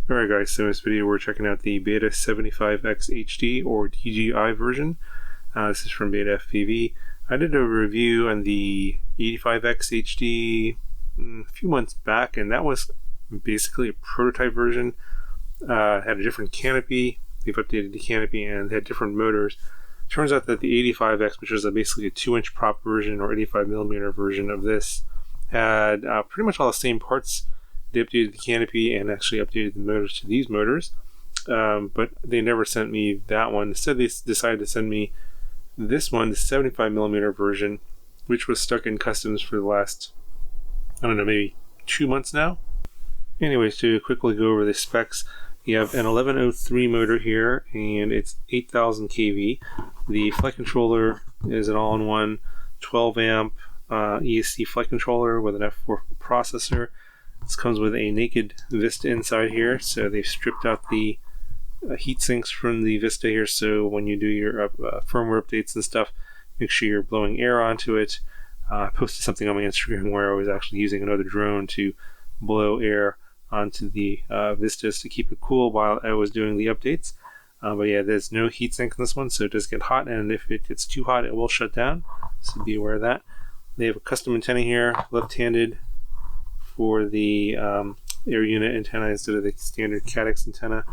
Alright guys, so in this video we're checking out the Beta75x HD or DJI version. This is from Beta FPV. I did a review on the 85x HD a few months back, and that was basically a prototype version. Had a different canopy. They've updated the canopy and had different motors. Turns out that the 85x, which is basically a 2-inch prop version or 85mm version of this, had pretty much all the same parts. They updated the canopy and actually updated the motors to these motors, but they never sent me that one. Instead, they decided to send me this one, the 75mm version, which was stuck in customs for the last, I don't know, maybe 2 months now. Anyways, to quickly go over the specs, you have an 1103 motor here, and it's 8000 kV. The flight controller is an all-in-one 12 amp ESC flight controller with an F4 processor. This comes with a naked Vista inside here, so they've stripped out the heat sinks from the Vista here, so when you do your firmware updates and stuff, make sure you're blowing air onto it. I posted something on my Instagram where I was actually using another drone to blow air onto the Vistas to keep it cool while I was doing the updates. But yeah, there's no heat sink in this one, so it does get hot, and if it gets too hot, it will shut down, so be aware of that. They have a custom antenna here, left-handed, for the air unit antenna instead of the standard Caddx antenna.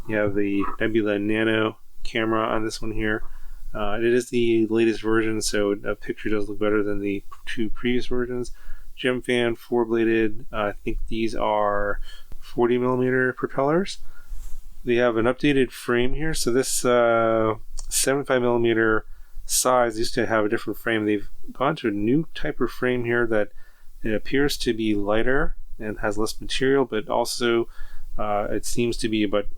You have the Nebula Nano camera on this one here. It is the latest version, so the picture does look better than the 2 previous versions. Gem fan, 4-bladed. I think these are 40mm propellers. They have an updated frame here, so this 75mm size used to have a different frame. They've gone to a new type of frame here that it appears to be lighter and has less material, but also it seems to be a bit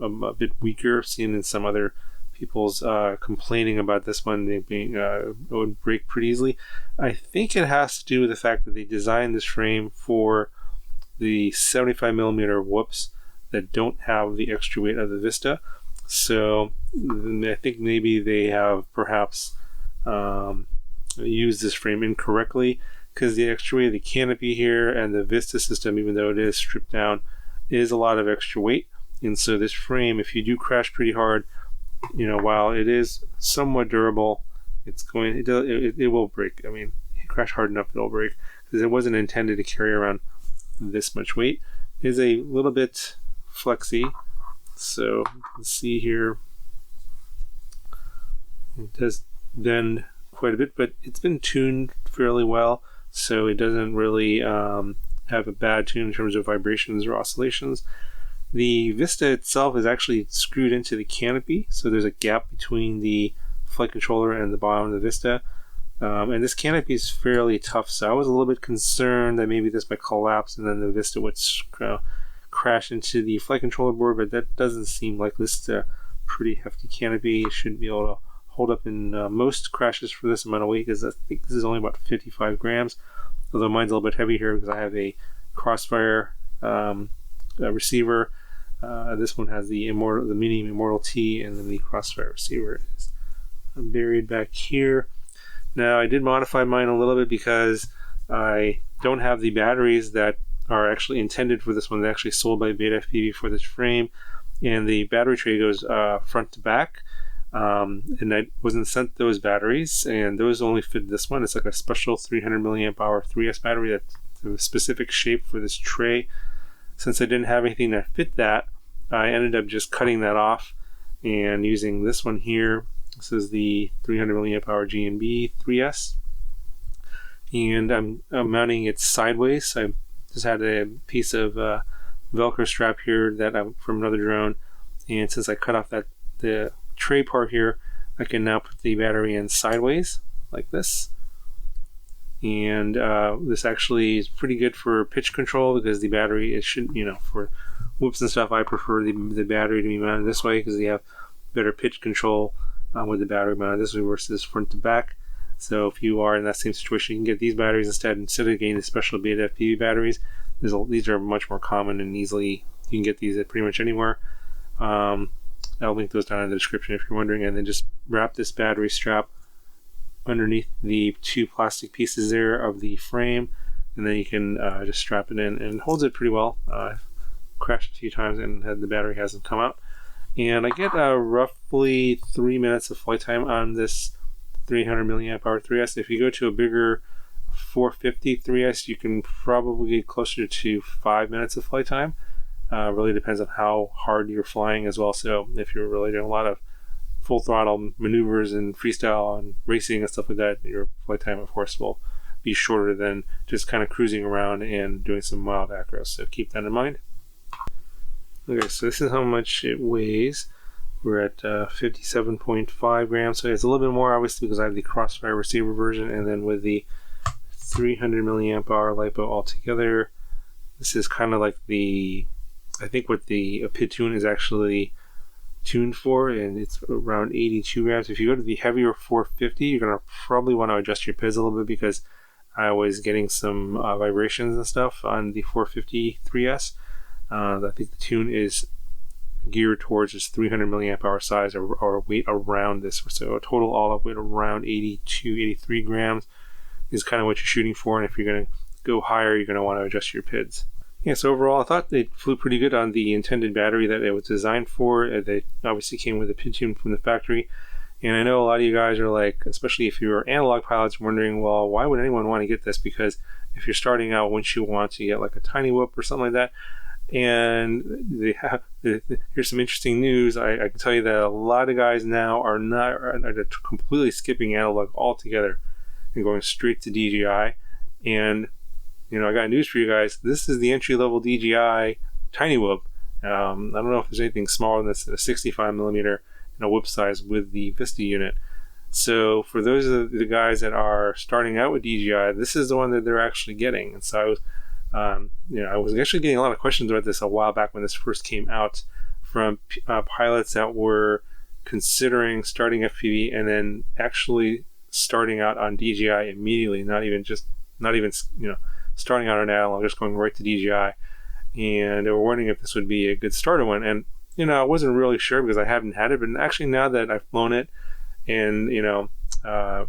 weaker, seen in some other people's complaining about this one being it would break pretty easily. I think it has to do with the fact that they designed this frame for the 75mm whoops that don't have the extra weight of the Vista. So I think maybe they have perhaps used this frame incorrectly, because the extra weight of the canopy here and the Vista system, even though it is stripped down, is a lot of extra weight. And so this frame, if you do crash pretty hard, you know, while it is somewhat durable, it will break. I mean, you crash hard enough, it'll break, because it wasn't intended to carry around this much weight. It is a little bit flexy, so let's see here. It does bend quite a bit, but it's been tuned fairly well, so it doesn't really have a bad tune in terms of vibrations or oscillations. The Vista itself is actually screwed into the canopy, so there's a gap between the flight controller and the bottom of the Vista. And this canopy is fairly tough, so I was a little bit concerned that maybe this might collapse and then the Vista would crash into the flight controller board, but that doesn't seem like this. Is a pretty hefty canopy. It should be able to hold up in most crashes for this amount of weight, because I think this is only about 55 grams, although mine's a little bit heavy here because I have a Crossfire receiver. This one has the Mini Immortal T, and then the Crossfire receiver is buried back here. Now, I did modify mine a little bit because I don't have the batteries that are actually intended for this one. They're actually sold by Beta FPV for this frame, and the battery tray goes front to back. And I wasn't sent those batteries, and those only fit this one. It's like a special 300 milliamp hour 3S battery that's a specific shape for this tray. Since I didn't have anything that fit that, I ended up just cutting that off and using this one here. This is the 300 milliamp hour GMB 3S, and I'm mounting it sideways. I just had a piece of Velcro strap here that from another drone, and since I cut off the tray part here, I can now put the battery in sideways like this. And this actually is pretty good for pitch control, because the battery, it should, you know, for whoops and stuff, I prefer the battery to be mounted this way, because you have better pitch control with the battery mounted this way versus front to back. So if you are in that same situation, you can get these batteries instead of getting the special Beta FPV batteries. These are much more common and easily, you can get these at pretty much anywhere. I'll link those down in the description if you're wondering. And then just wrap this battery strap underneath the 2 plastic pieces there of the frame, and then you can just strap it in, and it holds it pretty well. crashed a few times and the battery hasn't come out. And I get roughly 3 minutes of flight time on this 300 milliamp hour 3S. If you go to a bigger 450 3S, you can probably get closer to 5 minutes of flight time. Really depends on how hard you're flying as well. So if you're really doing a lot of full throttle maneuvers and freestyle and racing and stuff like that, your flight time, of course, will be shorter than just kind of cruising around and doing some mild acros. So keep that in mind. Okay, so this is how much it weighs. We're at 57.5 grams, so it's a little bit more obviously because I have the Crossfire receiver version, and then with the 300 milliamp hour LiPo altogether, this is kind of like the, I think what the PID tune is actually tuned for, and it's around 82 grams. If you go to the heavier 450, you're going to probably want to adjust your PIDs a little bit because I was getting some vibrations and stuff on the 450 3S. I think the tune is geared towards this 300 milliamp hour size or weight around this. So a total all up weight around 82, 83 grams is kind of what you're shooting for. And if you're going to go higher, you're going to want to adjust your PIDs. Yeah, so overall, I thought they flew pretty good on the intended battery that it was designed for. They obviously came with a PID tune from the factory. And I know a lot of you guys are like, especially if you're analog pilots, wondering, well, why would anyone want to get this? Because if you're starting out, wouldn't you want to get like a tiny Whoop or something like that? And here's some interesting news. I can tell you that a lot of guys now are completely skipping analog altogether and going straight to DJI. And you know, I got news for you guys. This is the entry-level DJI tiny Whoop. I don't know if there's anything smaller than this, a 65 millimeter in a Whoop size with the Vista unit. So for those of the guys that are starting out with DJI, this is the one that they're actually getting. And so I was I was actually getting a lot of questions about this a while back when this first came out from pilots that were considering starting FPV and then actually starting out on DJI immediately, not even starting out on analog, just going right to DJI. And they were wondering if this would be a good starter one. And I wasn't really sure because I haven't had it, but actually now that I've flown it and I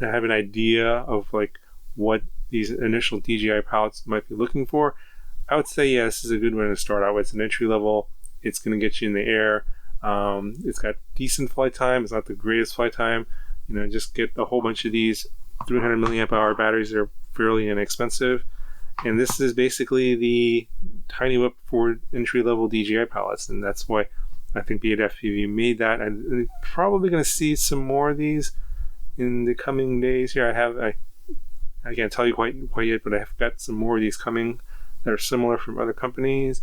have an idea of like what these initial DJI pilots might be looking for, I would say, yeah, this is a good one to start out with. It's an entry level. It's going to get you in the air. It's got decent flight time. It's not the greatest flight time. Just get a whole bunch of these 300 milliamp hour batteries that are fairly inexpensive. And this is basically the tiny Whoop for entry level DJI pilots. And that's why I think Beta FPV made that. I'm probably going to see some more of these in the coming days here. I can't tell you quite yet, but I have got some more of these coming that are similar from other companies.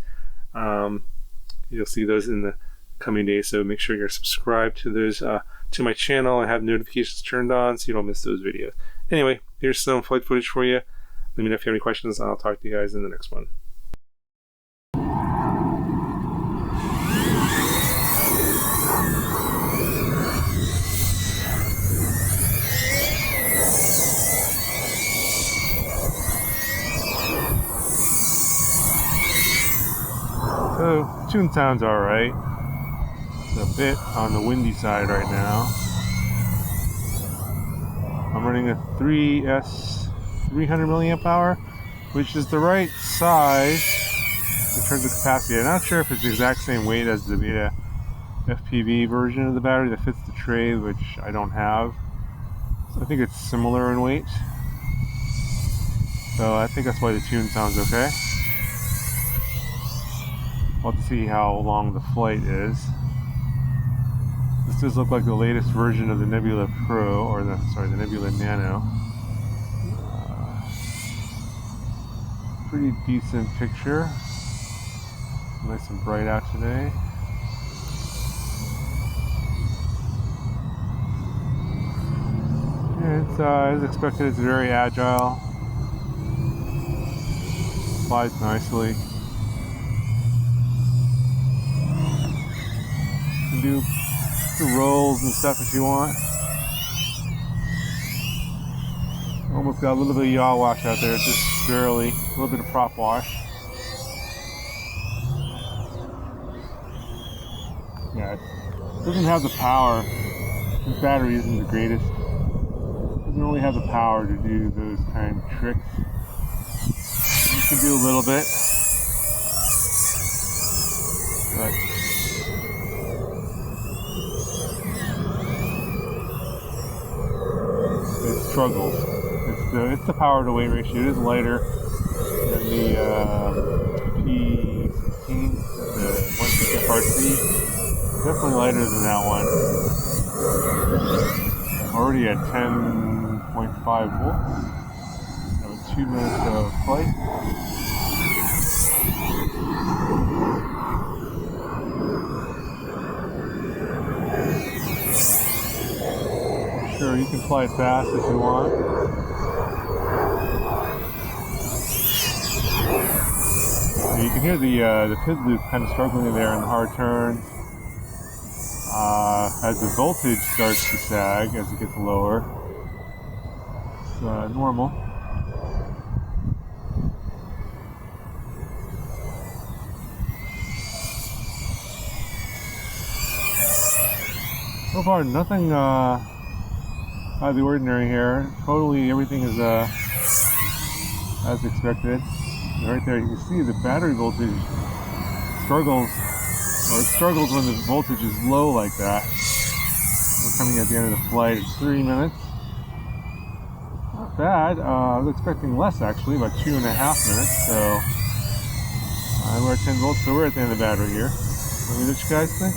You'll see those in the coming days, so make sure you're subscribed to those to my channel and have notifications turned on so you don't miss those videos. Anyway, here's some flight footage for you. Let me know if you have any questions, and I'll talk to you guys in the next one. So, tune sounds alright. It's a bit on the windy side right now. I'm running a 3S 300 milliamp hour, which is the right size in terms of capacity. I'm not sure if it's the exact same weight as the Beta FPV version of the battery that fits the tray, which I don't have. So I think it's similar in weight. So I think that's why the tune sounds okay. Let's see how long the flight is. This does look like the latest version of the Nebula Pro, or the Nebula Nano. Pretty decent picture. Nice and bright out today. Yeah, it's as expected. It's very agile. Flies nicely. You can do rolls and stuff if you want. Almost got a little bit of yaw wash out there, just barely. A little bit of prop wash. Yeah, it doesn't have the power. This battery isn't the greatest. It doesn't really have the power to do those kind of tricks. You can do a little bit. but it struggles. It's the power to weight ratio. It is lighter than the P16, the 1/6 FRC. Definitely lighter than that one. I'm already at 10.5 volts. I have 2 minutes of flight. Sure, you can fly fast if you want. You can hear the PID loop kind of struggling there in the hard turns. As the voltage starts to sag as it gets lower. It's normal. So far, nothing out of the ordinary here. Totally everything is as expected. And right there you can see the battery voltage struggles, or it struggles when the voltage is low like that. We're coming at the end of the flight. It's 3 minutes. Not bad. I was expecting less actually, about 2.5 minutes. So we're at 10 volts, so we're at the end of the battery here. Let me know what you guys think.